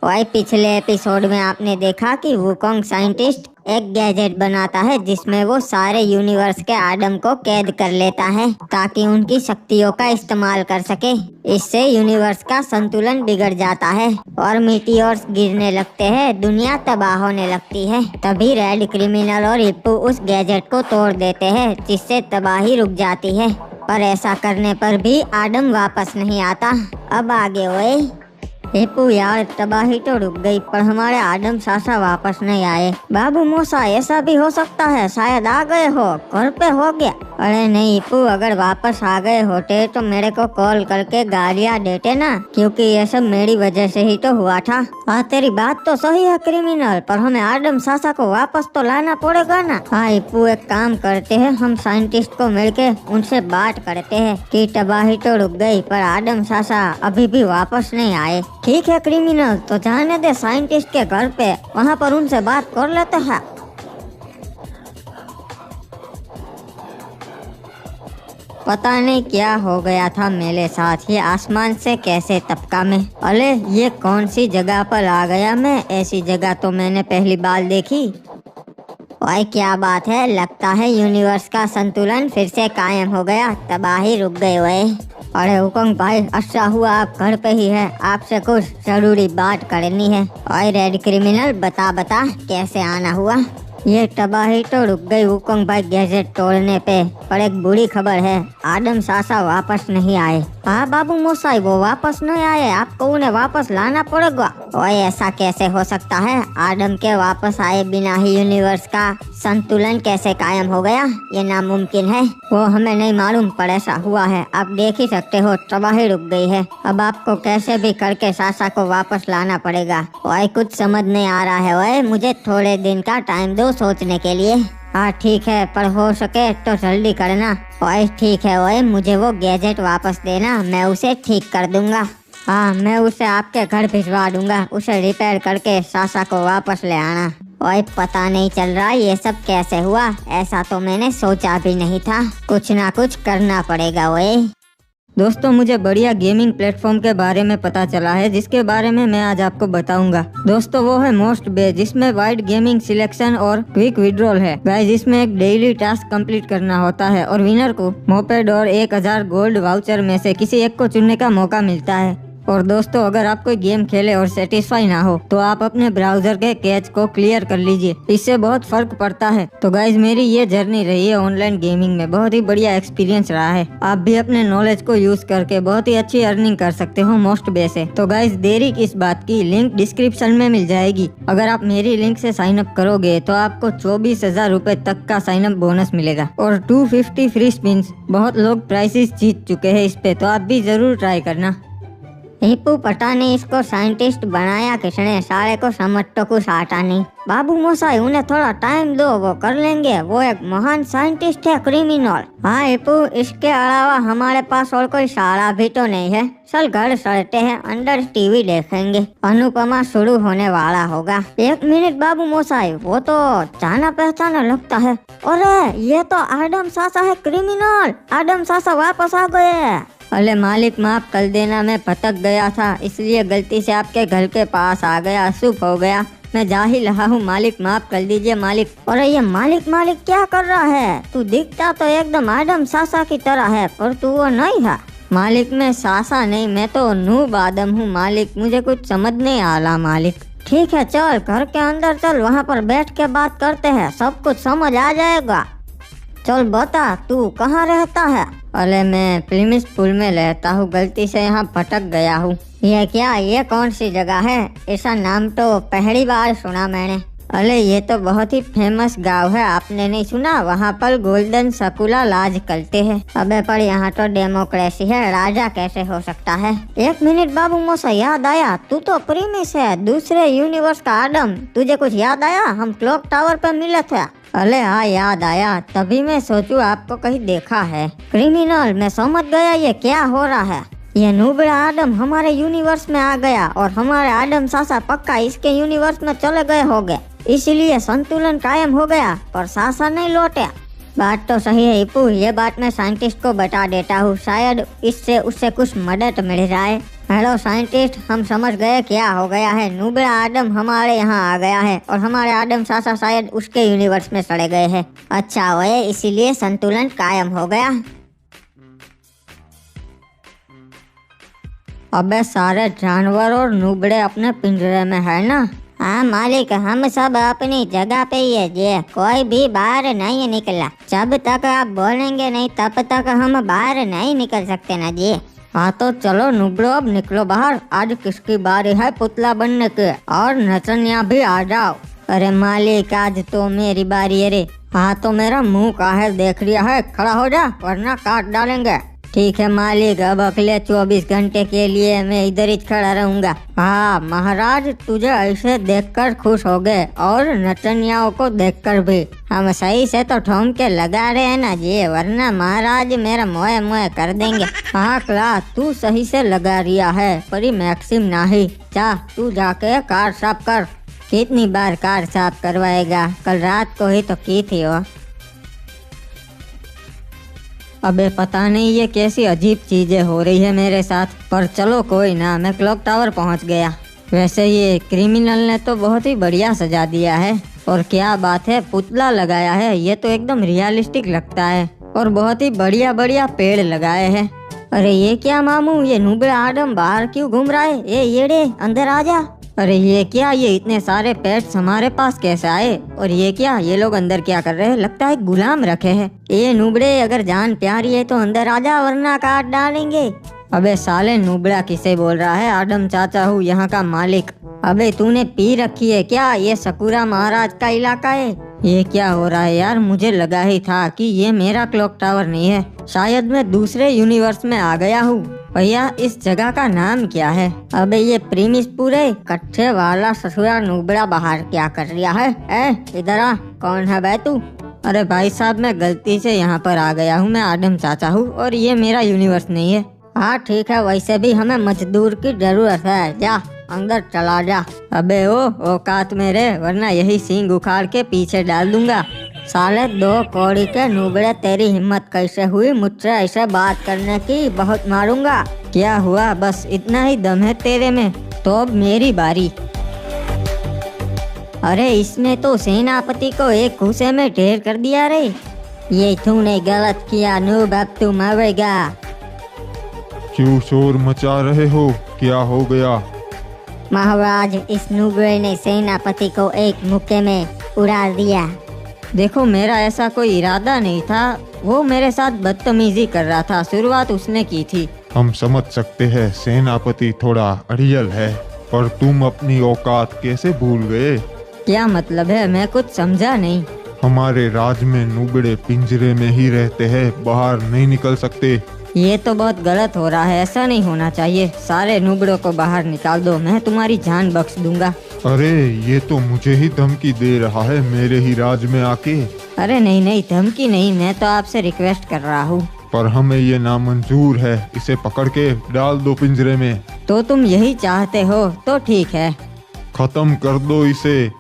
वही पिछले एपिसोड में आपने देखा कि वुकोंग साइंटिस्ट एक गैजेट बनाता है जिसमें वो सारे यूनिवर्स के आदम को कैद कर लेता है ताकि उनकी शक्तियों का इस्तेमाल कर सके। इससे यूनिवर्स का संतुलन बिगड़ जाता है और मीटियोर्स गिरने लगते हैं, दुनिया तबाह होने लगती है। तभी रेड क्रिमिनल और हिप्पू उस गैजेट को तोड़ देते हैं जिससे तबाही रुक जाती है। पर ऐसा करने पर भी आदम वापस नहीं आता। अब आगे हुए हिप्पू यार, तबाही तो रुक गई पर हमारे आदम सासा वापस नहीं आए। बाबू मोसा, ऐसा भी हो सकता है, शायद आ गए हो, घर पे हो गया। अरे नहीं हिप्पू, अगर वापस आ गए होते तो मेरे को कॉल करके गालियाँ देते ना, क्योंकि ये सब मेरी वजह से ही तो हुआ था। हाँ तेरी बात तो सही है क्रिमिनल, पर हमें आदम सासा को वापस तो लाना पड़ेगा ना। हाँ हिप्पू, एक काम करते हैं, हम साइंटिस्ट को मिलके उनसे बात करते हैं कि तबाही तो रुक गई पर आदम सासा अभी भी वापस नहीं आए। ठीक है क्रिमिनल, तो जाने दे साइंटिस्ट के घर पे, वहाँ पर उनसे बात कर लेते हैं। पता नहीं क्या हो गया था मेरे साथ, ये आसमान से कैसे टपका मैं। अरे ये कौन सी जगह पर आ गया मैं, ऐसी जगह तो मैंने पहली बार देखी। ओए क्या बात है, लगता है यूनिवर्स का संतुलन फिर से कायम हो गया, तबाही रुक गई। ओए अरे हुकुम भाई, अच्छा हुआ आप घर पे ही है, आपसे कुछ जरूरी बात करनी है। ओए रेड क्रिमिनल, बता कैसे आना हुआ। ये तबाही तो रुक गई हुकुम भाई गैजेट तोड़ने पे, पर एक बुरी खबर है, आदम सासा वापस नहीं आए। हाँ बाबू मोसाई, वो वापस नहीं आए, आपको उन्हें वापस लाना पड़ेगा। ओए ऐसा कैसे हो सकता है, आदम के वापस आए बिना ही यूनिवर्स का संतुलन कैसे कायम हो गया, ये नामुमकिन है। वो हमें नहीं मालूम पर ऐसा हुआ है, आप देख ही सकते हो, तबाही रुक गई है। अब आपको कैसे भी करके सासा को वापस लाना पड़ेगा। ओए कुछ समझ नहीं आ रहा है, ओए मुझे थोड़े दिन का टाइम दो सोचने के लिए। हाँ ठीक है, पर हो सके तो जल्दी करना। ओए ठीक है, ओए मुझे वो गैजेट वापस देना, मैं उसे ठीक कर दूंगा। हाँ मैं उसे आपके घर भिजवा दूंगा, उसे रिपेयर करके सासा को वापस ले आना। ओए पता नहीं चल रहा ये सब कैसे हुआ, ऐसा तो मैंने सोचा भी नहीं था, कुछ ना कुछ करना पड़ेगा। ओए दोस्तों, मुझे बढ़िया गेमिंग प्लेटफॉर्म के बारे में पता चला है जिसके बारे में मैं आज आपको बताऊंगा। दोस्तों वो है मोस्ट बेस, जिसमें वाइड गेमिंग सिलेक्शन और क्विक विड्रॉल है। गाइस इसमें एक डेली टास्क कंप्लीट करना होता है और विनर को मोपेड और 1000 गोल्ड वाउचर में से किसी एक को चुनने का मौका मिलता है। और दोस्तों अगर आप कोई गेम खेले और सेटिस्फाई ना हो तो आप अपने ब्राउजर के कैच को क्लियर कर लीजिए, इससे बहुत फर्क पड़ता है। तो गाइज मेरी ये जर्नी रही है ऑनलाइन गेमिंग में, बहुत ही बढ़िया एक्सपीरियंस रहा है। आप भी अपने नॉलेज को यूज करके बहुत ही अच्छी अर्निंग कर सकते हो मोस्ट बे से। तो गाइज देरी किस बात की, लिंक डिस्क्रिप्शन में मिल जाएगी। अगर आप मेरी लिंक से साइन अप करोगे तो आपको 24,000 रूपए तक का साइन अप बोनस मिलेगा और 250 फ्री स्पिन। बहुत लोग प्राइसेस जीत चुके हैं इस पे, तो आप भी जरूर ट्राई करना। हिप्पू पता नहीं इसको साइंटिस्ट बनाया किसने, सारे को समझ तो कुछ आता नहीं। बाबू मोसाई उन्हें थोड़ा टाइम दो, वो कर लेंगे, वो एक महान साइंटिस्ट है क्रिमिनल। हाँ हिप्पू, इसके अलावा हमारे पास और कोई सहारा भी तो नहीं है। चल घर चलते हैं, अंदर टीवी देखेंगे, अनुपमा शुरू होने वाला होगा। एक मिनट बाबू मोसाई, वो तो जाना पहचाना लगता है। अरे ये तो आदम सासा है क्रिमिनल, आदम सासा वापस आ गए। अरे मालिक माफ कर देना, मैं भटक गया था इसलिए गलती से आपके घर के पास आ गया, शुभ हो गया, मैं जा ही रहा हूँ, मालिक माफ कर दीजिए मालिक। अरे ये मालिक क्या कर रहा है, तू दिखता तो एकदम आदम सासा की तरह है पर तू वो नहीं है। मालिक मैं सासा नहीं, मैं तो नूब आदम हूँ मालिक, मुझे कुछ समझ नहीं आ रहा मालिक। ठीक है चल घर के अंदर चल, वहाँ पर बैठ के बात करते हैं, सब कुछ समझ आ जाएगा। चल बता तू कहाँ रहता है। अरे मैं प्रीमिस पूल में रहता हूँ, गलती से यहाँ भटक गया हूँ। ये क्या, ये कौन सी जगह है, ऐसा नाम तो पहली बार सुना मैंने। अरे ये तो बहुत ही फेमस गांव है, आपने नहीं सुना, वहाँ पर गोल्डन सकुला राज करते हैं। अबे पर यहाँ तो डेमोक्रेसी है, राजा कैसे हो सकता है। एक मिनट बाबू मोसा, याद आया, तू तो प्रीमिस है, दूसरे यूनिवर्स का आदम, तुझे कुछ याद आया, हम क्लॉक टावर पे मिले थे। अरे हाँ याद आया, तभी मैं सोचूं आपको कहीं देखा है। क्रिमिनल मैं समझ गया ये क्या हो रहा है, ये नूबड़ा आदम हमारे यूनिवर्स में आ गया और हमारे आदम सासा पक्का इसके यूनिवर्स में चले गए होंगे, इसलिए संतुलन कायम हो गया पर सासा नहीं लौटे। बात तो सही है हिप्पू, ये बात मैं साइंटिस्ट को बता देता हूँ, शायद इससे उससे कुछ मदद मिल जाए। हेलो साइंटिस्ट, हम समझ गए क्या हो गया है। नुबड़ा आदम हमारे यहाँ आ गया है और हमारे आदम चाचा शायद उसके यूनिवर्स में चले गए हैं। अच्छा हुए, इसीलिए संतुलन कायम हो गया। अबे सारे जानवर और नुबड़े अपने पिंजरे में है ना? हाँ मालिक, हम सब अपनी जगह पे ही है जी, कोई भी बाहर नहीं निकला। जब तक आप बोलेंगे नहीं तब तक हम बाहर नहीं निकल सकते ना जी। हाँ तो चलो नुबड़ो, अब निकलो बाहर। आज किसकी बारी है पुतला बनने की, और नचनिया भी आ जाओ। अरे मालिक, आज तो मेरी बारी है रे। हाँ तो मेरा मुंह काहे देख रिया है, खड़ा हो जा वरना काट डालेंगे। ठीक है मालिक, अब अगले 24 घंटे के लिए मैं इधर ही खड़ा रहूंगा। हाँ महाराज, तुझे ऐसे देखकर खुश हो गए और नचनियाओं को देखकर भी। हम सही से तो ठोम के लगा रहे हैं ना जी, वरना महाराज मेरा मोए मोए कर देंगे। हाँ क्लास, तू सही से लगा रिया है, पर मैक्सिम नहीं। जा तू जाके कार साफ कर। कितनी बार कार साफ करवाएगा, कल रात को ही तो की थी वो। अबे पता नहीं ये कैसी अजीब चीजें हो रही है मेरे साथ, पर चलो कोई ना, मैं क्लॉक टावर पहुंच गया। वैसे ये क्रिमिनल ने तो बहुत ही बढ़िया सजा दिया है, और क्या बात है, पुतला लगाया है, ये तो एकदम रियलिस्टिक लगता है। और बहुत ही बढ़िया बढ़िया पेड़ लगाए हैं। अरे ये क्या मामू, ये नुबड़ा आदम बाहर क्यों घूम रहा है? ये येड़े अंदर आ जा। अरे ये क्या, ये इतने सारे पेट्स हमारे पास कैसे आए? और ये क्या, ये लोग अंदर क्या कर रहे हैं? लगता है गुलाम रखे हैं। ये नुबड़े, अगर जान प्यारी है तो अंदर आ जा वरना काट डालेंगे। अबे साले, नुबड़ा किसे बोल रहा है? आदम चाचा हूँ, यहाँ का मालिक। अबे तूने पी रखी है क्या? ये सकूरा महाराज का इलाका है। ये क्या हो रहा है यार, मुझे लगा ही था कि ये मेरा क्लॉक टावर नहीं है, शायद मैं दूसरे यूनिवर्स में आ गया हूँ। भैया इस जगह का नाम क्या है? अबे ये प्रीमिस पूरे कट्ठे वाला ससुरा नुबड़ा बाहर क्या कर रहा है? इधर आ, कौन है बे तू? अरे भाई साहब, मैं गलती से यहाँ पर आ गया हूँ, मैं आदम चाचा हूँ और ये मेरा यूनिवर्स नहीं है। हाँ ठीक है, वैसे भी हमें मजदूर की जरूरत है, जा अंदर चला जा। अबे ओ औकात में रहे, वरना यही सींग उखाड़ के पीछे डाल दूंगा। साले 2 कौड़ी के नुबड़े, तेरी हिम्मत कैसे हुई मुझसे ऐसे बात करने की? बहुत मारूंगा। क्या हुआ, बस इतना ही दम है तेरे में? तो अब मेरी बारी। अरे इसने तो सेनापति को एक घूसे में ढेर कर दिया रे। ये तूने गलत किया नूब, अब तू मरेगा। क्यों शोर मचा रहे हो, क्या हो गया? महाराज, इस नुबड़े ने सेनापति को एक मुक्के में उड़ा दिया। देखो मेरा ऐसा कोई इरादा नहीं था, वो मेरे साथ बदतमीजी कर रहा था, शुरुआत उसने की थी। हम समझ सकते हैं सेनापति थोड़ा अड़ियल है, पर तुम अपनी औकात कैसे भूल गए? क्या मतलब है, मैं कुछ समझा नहीं। हमारे राज में नुबड़े पिंजरे में ही रहते हैं, बाहर नहीं निकल सकते। ये तो बहुत गलत हो रहा है, ऐसा नहीं होना चाहिए। सारे नुबड़ों को बाहर निकाल दो, मैं तुम्हारी जान बख्श दूंगा। अरे ये तो मुझे ही धमकी दे रहा है, मेरे ही राज में आके। अरे नहीं नहीं, धमकी नहीं, मैं तो आपसे रिक्वेस्ट कर रहा हूँ। पर हमें ये नामंजूर है, इसे पकड़ के डाल दो पिंजरे में। तो तुम यही चाहते हो तो ठीक है, खत्म कर दो इसे।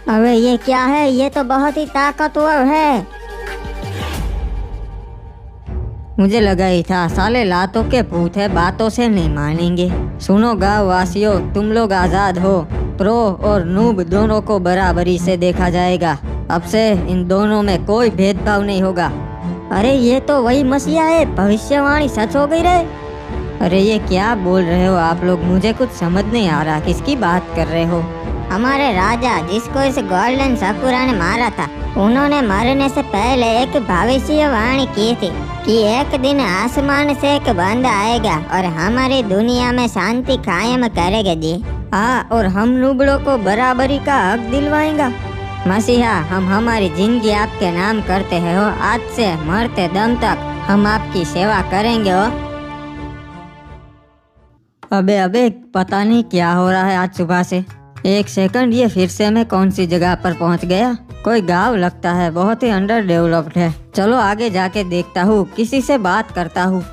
अबे ये क्या है, ये तो बहुत ही ताकतवर है। मुझे लगा ही था, साले लातों के भूत है, बातों से नहीं मानेंगे। सुनो गाँव वासियों, तुम लोग आजाद हो। प्रो और नूब दोनों को बराबरी से देखा जाएगा। अब से इन दोनों में कोई भेदभाव नहीं होगा। अरे ये तो वही मसीहा है, भविष्यवाणी सच हो गई रे। अरे ये क्या बोल रहे हो आप लोग, मुझे कुछ समझ नहीं आ रहा, किसकी बात कर रहे हो? हमारे राजा, जिसको इस गोल्डन साकुरा ने मारा था, उन्होंने मरने से पहले एक भविष्यवाणी की थी कि एक दिन आसमान से एक बंदा आएगा और हमारी दुनिया में शांति कायम करेगा जी। हाँ, और हम नुबड़ों को बराबरी का हक दिलवाएगा। मसीहा, हम हमारी जिंदगी आपके नाम करते हैं हो, आज से मरते दम तक हम आपकी सेवा करेंगे हो। अबे अबे, पता नहीं क्या हो रहा है आज सुबह से। एक सेकंड, ये फिर से मैं कौन सी जगह पर पहुंच गया? कोई गांव लगता है, बहुत ही अंडर डेवलप्ड है। चलो आगे जाके देखता हूँ, किसी से बात करता हूँ।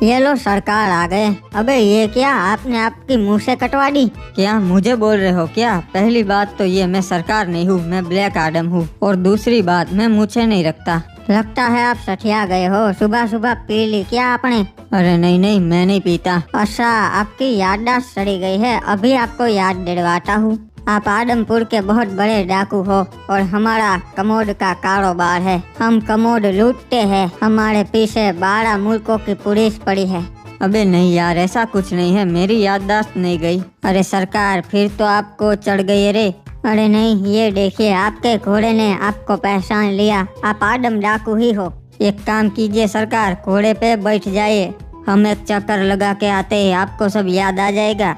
ये लो सरकार आ गए। अबे ये क्या, आपने आपकी मुंह से कटवा दी? क्या मुझे बोल रहे हो क्या? पहली बात तो ये मैं सरकार नहीं हूँ, मैं ब्लैक आदम हूँ। और दूसरी बात मैं मूछें नहीं रखता। लगता है आप सठिया गए हो। सुबह सुबह पी ली क्या आपने? अरे नहीं नहीं, मैं नहीं पीता। अच्छा, आपकी याददाश्त सड़ी गई है, अभी आपको याद दिलवाता हूँ। आप आदमपुर के बहुत बड़े डाकू हो और हमारा कमोड का कारोबार है। हम कमोड लूटते हैं, हमारे पीछे 12 मुल्कों की पुलिस पड़ी है। अबे नहीं यार, ऐसा कुछ नहीं है, मेरी याददाश्त नहीं गई। अरे सरकार, फिर तो आपको चढ़ गई रे। अरे नहीं, ये देखिए आपके घोड़े ने आपको पहचान लिया, आप आदम डाकू ही हो। एक काम कीजिए सरकार, घोड़े पे बैठ जाइए, हम एक चक्कर लगा के आते हैं, आपको सब याद आ जाएगा।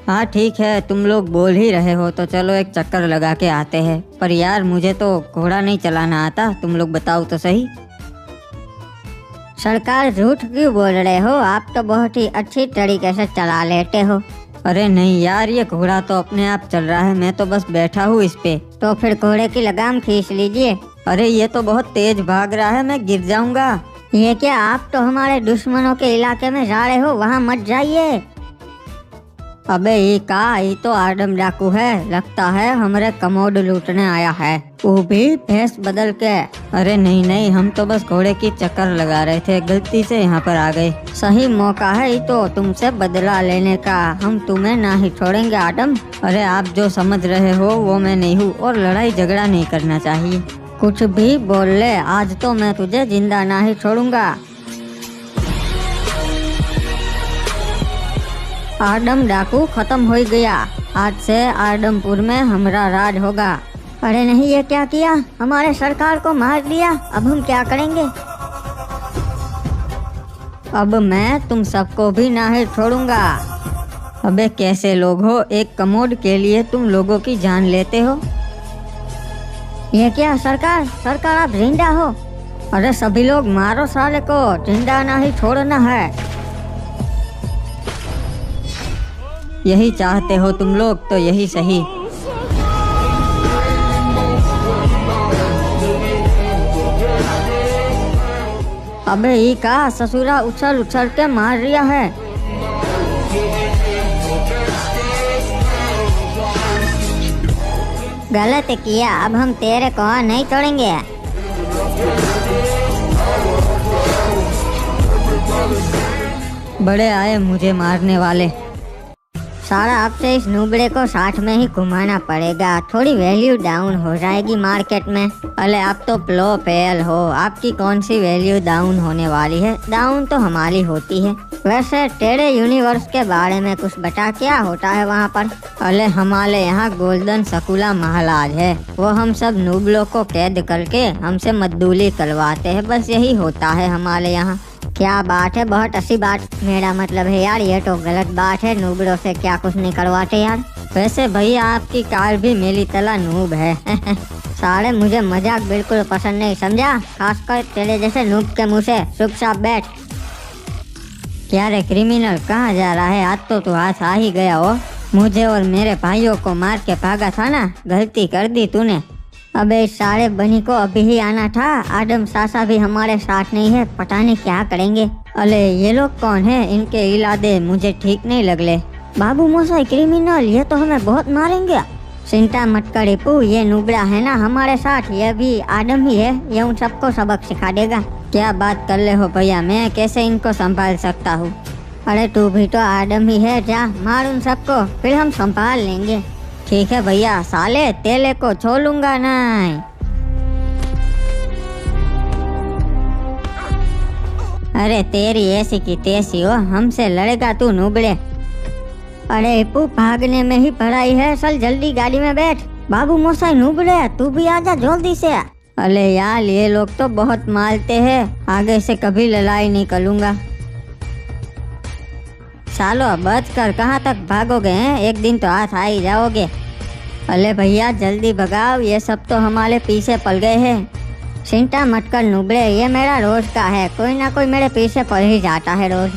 हाँ ठीक है, तुम लोग बोल ही रहे हो तो चलो एक चक्कर लगा के आते हैं। पर यार मुझे तो घोड़ा नहीं चलाना आता, तुम लोग बताओ तो सही। सरकार झूठ क्यों बोल रहे हो, आप तो बहुत ही अच्छी तरीके से चला लेते हो। अरे नहीं यार, ये घोड़ा तो अपने आप चल रहा है, मैं तो बस बैठा हूँ इस पे। तो फिर घोड़े की लगाम खींच लीजिए। अरे ये तो बहुत तेज भाग रहा है, मैं गिर जाऊंगा। ये क्या, आप तो हमारे दुश्मनों के इलाके में जा रहे हो, वहाँ मत जाइए। अबे ये तो आदम डाकू है, लगता है हमारे कमोड लूटने आया है, वो भी भेष बदल के। अरे नहीं नहीं, हम तो बस घोड़े की चक्कर लगा रहे थे, गलती से यहाँ पर आ गए। सही मौका है ये तो तुमसे बदला लेने का, हम तुम्हें ना ही छोड़ेंगे आदम। अरे आप जो समझ रहे हो वो मैं नहीं हूँ, और लड़ाई झगड़ा नहीं करना चाहिए। कुछ भी बोल ले, आज तो मैं तुझे जिंदा ना ही छोड़ूंगा। आदम डाकू खत्म हो गया, आज से आदमपुर में हमारा राज होगा। अरे नहीं, ये क्या किया, हमारे सरकार को मार दिया, अब हम क्या करेंगे? अब मैं तुम सबको भी ना ही छोड़ूंगा। अबे कैसे लोग हो, एक कमोड के लिए तुम लोगों की जान लेते हो। ये क्या सरकार, सरकार आप जिंदा हो? अरे सभी लोग मारो साले को, जिंदा ना ही छोड़ना है। यही चाहते हो तुम लोग, तो यही सही। अबे ये का ससुरा उछल उछल के मार रिया है। गलत किया, अब हम तेरे को नहीं छोड़ेंगे। बड़े आए मुझे मारने वाले। सारा आपसे इस नुबड़े को साथ में ही घुमाना पड़ेगा, थोड़ी वैल्यू डाउन हो जाएगी मार्केट में। अरे आप तो प्लो फेल हो, आपकी कौन सी वैल्यू डाउन होने वाली है, डाउन तो हमारी होती है। वैसे तेरे यूनिवर्स के बारे में कुछ बता, क्या होता है वहाँ पर? अरे हमारे यहाँ गोल्डन सकुला महाराज है, वो हम सब नुबड़ों को कैद करके हमसे मजदूरी करवाते हैं, बस यही होता है हमारे यहाँ। क्या बात है, बहुत अच्छी बात। मेरा मतलब है यार, ये तो गलत बात है, नूबड़ों से क्या कुछ नहीं करवाते यार। वैसे भैया आपकी कार भी मेरी तरह नूब है। सारे मुझे मजाक बिल्कुल पसंद नहीं, समझा? खासकर तेरे जैसे नूब के मुँह से। चुपचाप बैठ। क्या रे क्रिमिनल, कहाँ जा रहा है? आज तो तू हाथ आ ही गया हो, मुझे और मेरे भाइयों को मार के भागा था ना, गलती कर दी तूने। अबे इस सारे बनी को अभी ही आना था, आदम सासा भी हमारे साथ नहीं है, पता नहीं क्या करेंगे। अरे ये लोग कौन है, इनके इरादे मुझे ठीक नहीं लग ले। बाबू मोसाई क्रिमिनल, ये तो हमें बहुत मारेंगे। चिंता मत कर रिपू, ये नुबड़ा है ना हमारे साथ, ये भी आदम ही है, ये उन सबको सबक सिखा देगा। क्या बात कर ले हो भैया, मैं कैसे इनको संभाल सकता हूँ? अरे तू भी तो आदम ही है, जा मार उन सबको, फिर हम संभाल लेंगे। ठीक है भैया, साले तेले को छोड़ूंगा नहीं। अरे तेरी ऐसी की तैसी हो, हमसे लड़ेगा तू नुबड़े। अरे इप्पू, भागने में ही पढ़ाई है, चल जल्दी गाड़ी में बैठ। बाबू मोसाई नुबड़े, तू भी आजा जल्दी से। अरे यार ये लोग तो बहुत मारते हैं, आगे से कभी लड़ाई नहीं करूँगा। सालो बच कर कहाँ तक भागोगे हैं, एक दिन तो हाथ आ ही जाओगे। अरे भैया जल्दी भगाओ, ये सब तो हमारे पीछे पड़ गए हैं। चिंता मत कर नुबड़े, ये मेरा रोज का है, कोई ना कोई मेरे पीछे पड़ ही जाता है रोज।